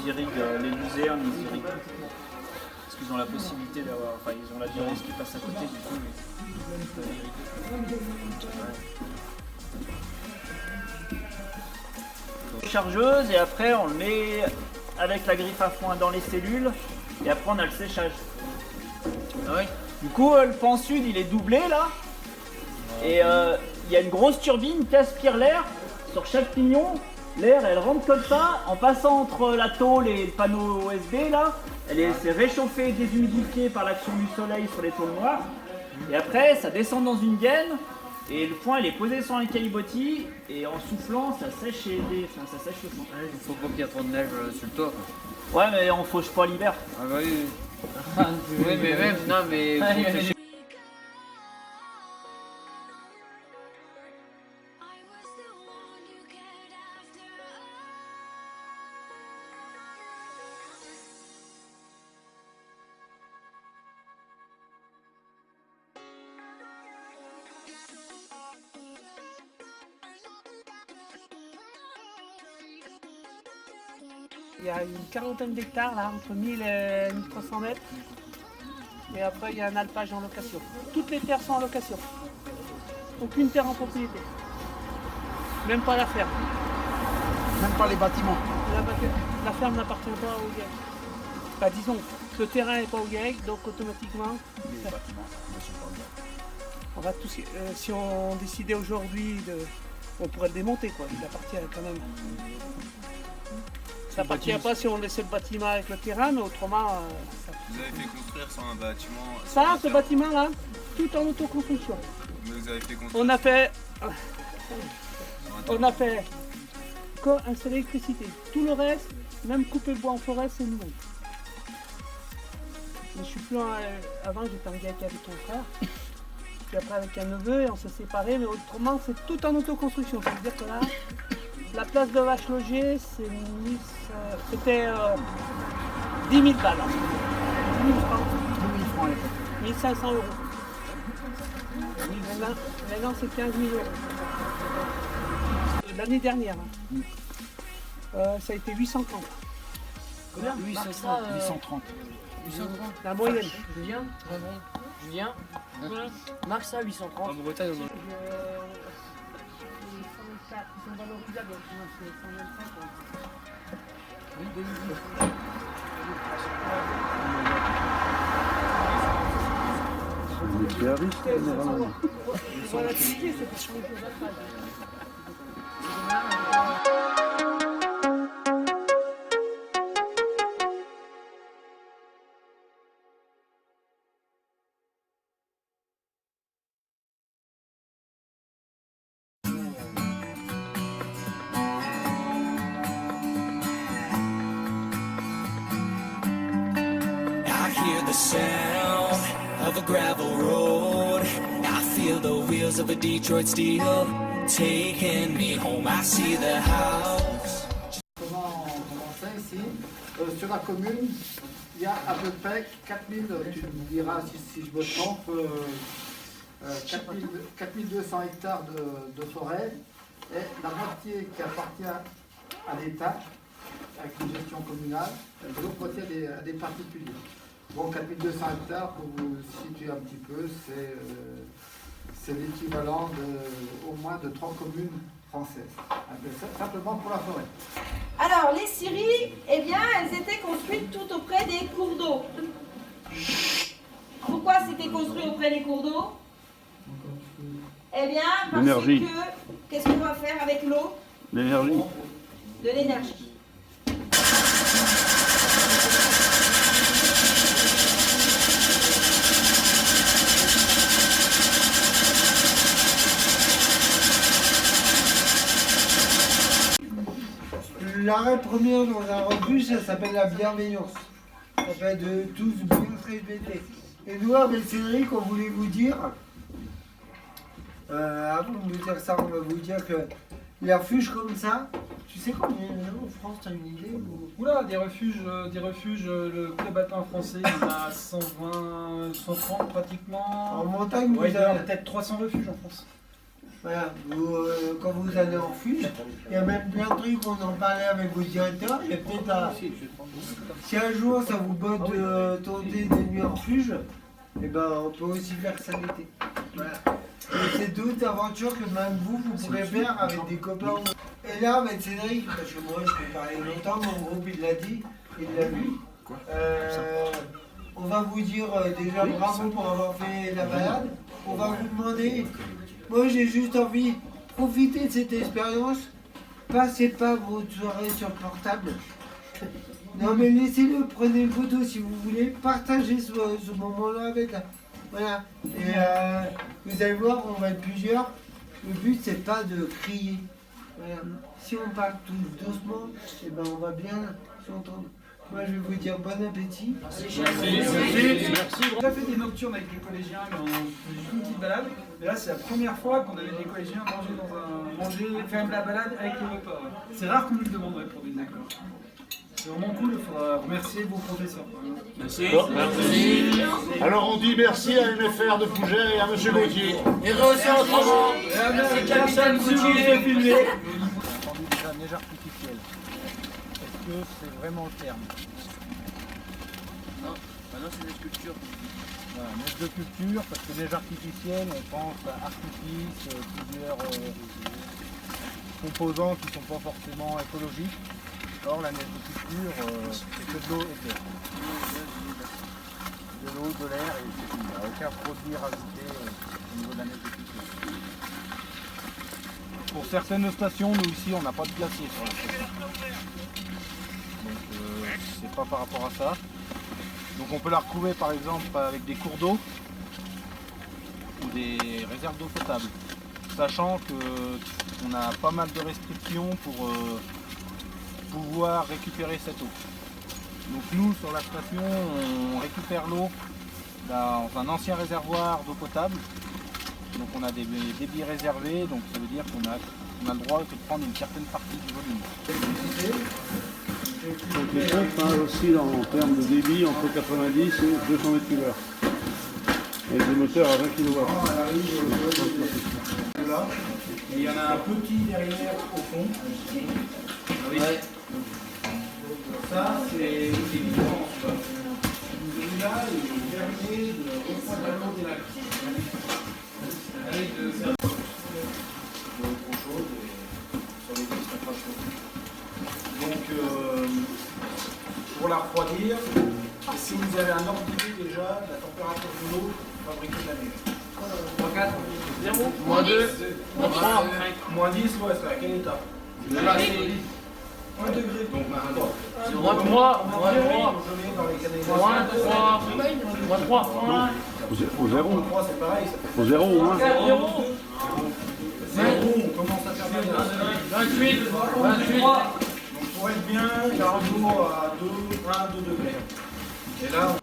irriguent les luzernes, ils irriguent tout. Parce qu'ils ont la possibilité d'avoir, enfin ils ont la dialyse qui passe à côté du coup. Ils peuvent irriguer. Ouais. Chargeuse et après on le met avec la griffe à foin dans les cellules et après on a le séchage. Oui. Du coup le pan sud il est doublé là et il y a une grosse turbine qui aspire l'air sur chaque pignon. L'air elle rentre comme ça en passant entre la tôle et le panneau OSB là. C'est réchauffé et déshumidifié par l'action du soleil sur les tôles noires. Et après ça descend dans une gaine. Et le foin il est posé sur un caillebotis et en soufflant ça sèche, ça sèche le foin. Ouais, il faut pas qu'il y ait trop de neige sur le toit. Quoi. Ouais mais on fauche pas l'hiver. Ah bah oui. Oui mais même, non mais faut sécher. Il y a une quarantaine d'hectares là, entre 1000 et 1300 mètres. Et après il y a un alpage en location. Toutes les terres sont en location. Aucune terre en propriété. Même pas la ferme. Même pas les bâtiments. La ferme n'appartient pas au GAEC. Enfin, disons, le terrain n'est pas au GAEC, donc automatiquement. Les bâtiments ne sont pas au GAEC. On va tout, si on décidait aujourd'hui, on pourrait le démonter quoi. Il appartient quand même. Ça appartient pas si on laissait le bâtiment avec le terrain, mais autrement. Vous avez fait construire sur un bâtiment. Ça, ce bâtiment-là, tout en autoconstruction. Mais vous avez fait construire. On a fait un seul électricité. Tout le reste, même couper le bois en forêt, c'est nouveau. Mais je suis plus avant, j'étais en GAEC avec un frère. Puis après avec un neveu et on s'est séparés, mais autrement c'est tout en autoconstruction. Ça veut dire que là, la place de vache logée, c'était 10 000 balles. 10 000 francs. 10 000 francs à l'époque. 1500 euros. Maintenant c'est 15 000 euros. L'année dernière, ça a été 830. Combien 830. 830. 830. La moyenne. Julien Julien Marc ça 830. En Bretagne on a... C'est riche, généralement. Voilà, c'est The sound of a gravel road. I feel the wheels of a Detroit steel taking me home. I see the house. Comment on commençait ici sur la commune, il y a à peu près 4000, tu me diras si je me trompe, 4200 hectares de forêt et la moitié qui appartient à l'État avec une gestion communale et l'autre moitié à des particuliers. Bon, 4200 hectares, pour vous situer un petit peu, c'est l'équivalent au moins de 3 communes françaises. Simplement pour la forêt. Alors, les scieries, eh bien, elles étaient construites tout auprès des cours d'eau. Pourquoi c'était construit auprès des cours d'eau? Eh bien, parce que, qu'est-ce qu'on va faire avec l'eau? L'énergie. De l'énergie. L'arrêt premier dans la revue, ça s'appelle la bienveillance. Ça s'appelle de tous bien se respecter. Et nous, avec Cédric, on voulait vous dire, avant de vous dire ça, on va vous dire que les refuges comme ça, tu sais combien il y en a en France, tu as une idée ou... Oula, des refuges, le club alpin français, il en a 120, 130 pratiquement. En montagne, ouais, vous il y a avez... peut-être 300 refuges en France. Voilà, quand vous allez en refuge, il y a même plein de trucs, on en parlait avec vos directeurs, et peut-être si un jour ça vous botte de tenter des nuits en refuge, et ben on peut aussi faire ça l'été. Voilà. Et c'est d'autres aventures que même vous pourrez faire avec des copains. Et là, avec Cédric, parce que moi je peux parler longtemps, mon groupe il l'a dit, il l'a vu. On va vous dire déjà bravo pour avoir fait la balade. On va vous demander, moi j'ai juste envie, profitez de cette expérience, passez pas votre soirée sur le portable. Non mais laissez-le, prenez une photo si vous voulez, partagez ce moment-là avec. Voilà. Et vous allez voir, on va être plusieurs. Le but c'est pas de crier. Voilà. Si on parle tous doucement, et ben on va bien s'entendre. Moi je vais vous dire bon appétit. Merci. On a fait des nocturnes avec les collégiens, mais on faisait juste une petite balade. Mais là c'est la première fois qu'on avait des collégiens faire de la balade avec le repas. Ouais. C'est rare qu'on nous le demanderait pour des écoles. C'est vraiment cool, il faudra remercier vos professeurs. Merci. Merci. Alors on dit merci à MFR de Fougères et à M. Gauthier. Et reçu autrement. Merci capitaine Gauthier. Filmé. On a entendu déjà neige artificielle. Est-ce que c'est vraiment le terme? Non, maintenant c'est des sculptures. Voilà, neige de culture, parce que neige artificielle, on pense à artifice, plusieurs composants qui ne sont pas forcément écologiques. Or la neige de culture, c'est que de l'eau et de l'air. De l'eau, de l'air et c'est tout. Il n'y a aucun produit rajouté au niveau de la neige de culture. Pour certaines stations, nous ici, on n'a pas de glacier sur la station. Donc c'est pas par rapport à ça. Donc on peut la retrouver par exemple avec des cours d'eau ou des réserves d'eau potable. Sachant qu'on a pas mal de restrictions pour pouvoir récupérer cette eau. Donc nous sur la station on récupère l'eau dans un ancien réservoir d'eau potable. Donc on a des débits réservés, donc ça veut dire qu'on a le droit de prendre une certaine partie du volume. Donc les pompes oscillent en termes de débit entre 90 et 200 m3. Avec des moteurs à 20 kW. Et il y en a un petit derrière au fond. Oui. Ça, c'est l'évidence. Celui-là, il permet de refroidissement des lacs. Avec de faire trop chaud et sur les pistes pas chaudes. Donc, pour la refroidir, si vous avez un ordre d'idée déjà, la température de l'eau fabriquer de la neige. 4, 0, moins 2, moins 3, moins 10, ouais, c'est à quel état? 1 degré. Donc, moins 3, moins 3, moins 3, Au zéro. c'est pareil. Au zéro au moins. 0, on commence à faire bien. 28, 28. Donc pour être bien, il y a un jour à 2 degrés. Et là,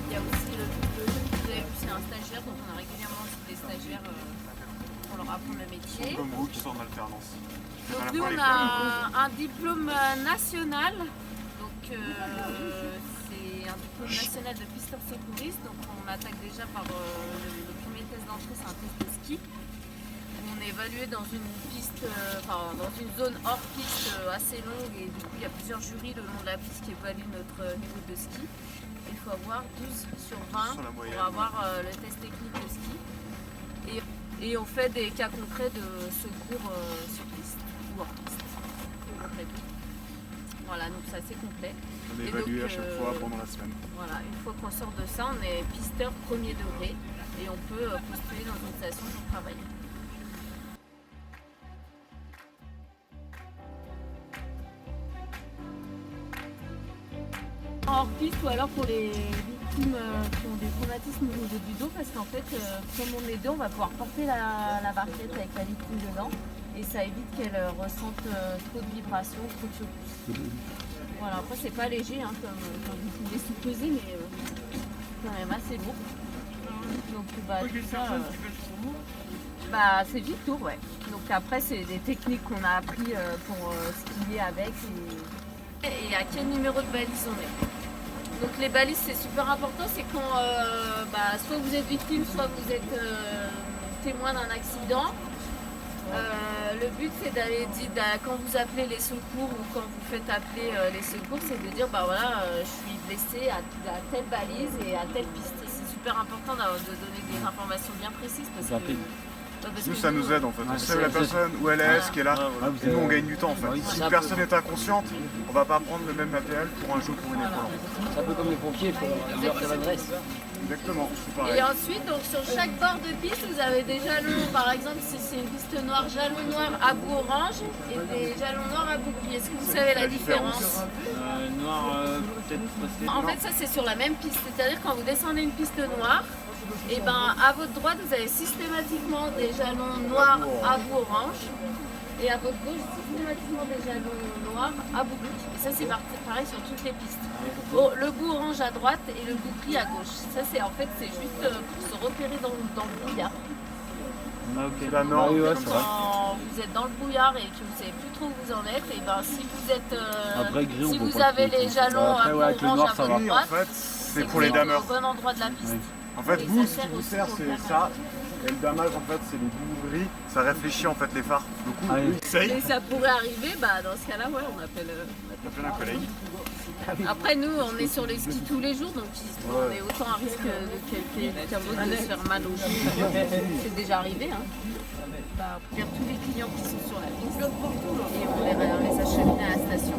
il y a aussi le jeune que vous avez vu, c'est un stagiaire, donc on a régulièrement aussi des stagiaires pour leur apprendre le métier. Comme vous qui sont en alternance. Donc nous on a un diplôme national, donc c'est un diplôme national de pisteur secouriste, donc on attaque déjà par le premier test d'entrée, c'est un test de ski. On est évalué dans une piste, dans une zone hors piste assez longue et du coup il y a plusieurs jurys le long de la piste qui évaluent notre niveau de ski. Il faut avoir 12 sur 20 pour avoir le test technique de ski. Et on fait des cas concrets de secours sur piste ou hors piste. Voilà, donc c'est assez complet. On est évalué à chaque fois pendant la semaine. Voilà, une fois qu'on sort de ça, on est pisteur premier degré et on peut postuler dans une station pour travailler. Hors piste ou alors pour les victimes qui ont des traumatismes au niveau du dos, parce qu'en fait, comme on est deux, on va pouvoir porter la barquette avec la victime dedans et ça évite qu'elle ressente trop de vibrations, trop de secousses. Voilà, après c'est pas léger, hein, comme vous pouvez supposer, mais quand même assez lourd. Donc tout ça. Bah, c'est Victour, ouais. Donc après, c'est des techniques qu'on a appris pour skier avec et à quel numéro de balise on est. Donc les balises, c'est super important, c'est quand soit vous êtes victime, soit vous êtes témoin d'un accident. Le but, c'est d'aller dire, quand vous appelez les secours ou quand vous faites appeler les secours, c'est de dire, bah voilà, je suis blessé à telle balise et à telle piste. C'est super important de donner des informations bien précises parce que... Nous, ça nous aide en fait. On sait la personne où elle est, ce qu'elle a. Et nous, on gagne du temps en fait. Si une personne est inconsciente, on va pas prendre le même matériel pour un jeu pour une épaule. C'est un peu comme les pompiers, il faut dire leur adresse. Exactement, c'est pareil. Et ensuite, donc, sur chaque bord de piste, vous avez des jalons. Par exemple, si c'est une piste noire, jalon noir à bout orange et des jalons noirs à bout gris. Est-ce que vous savez la différence? Noir, peut-être. En fait, ça c'est sur la même piste. C'est-à-dire quand vous descendez une piste noire, et ben à votre droite, vous avez systématiquement des jalons noirs à bout orange. Et à votre gauche, systématiquement des jalons noirs à bout gris. Et ça, c'est pareil sur toutes les pistes. Le bout orange à droite et le bout gris à gauche. Ça, c'est en fait, c'est juste pour se repérer dans le brouillard. Ah, ok, la norme. Quand vous êtes dans le brouillard et que vous savez plus trop où vous en êtes, et ben si vous êtes, si vous avez les jalons à bout orange à votre droite, en fait, c'est pour les dameurs. Au bon endroit de la piste. En fait, vous, ce qui vous sert, c'est ça. Et le damage, en fait, c'est le bout gris. Ça réfléchit en fait les phares. Du coup, Et ça pourrait arriver, bah dans ce cas-là, ouais, on appelle un collègue. Après, nous, on est sur les skis tous les jours, donc on est autant à risque de quelqu'un d'autre de se faire mal aux genoux. C'est déjà arrivé. Hein. Bah, on perd tous les clients qui sont sur la piste et on les achemine à la station.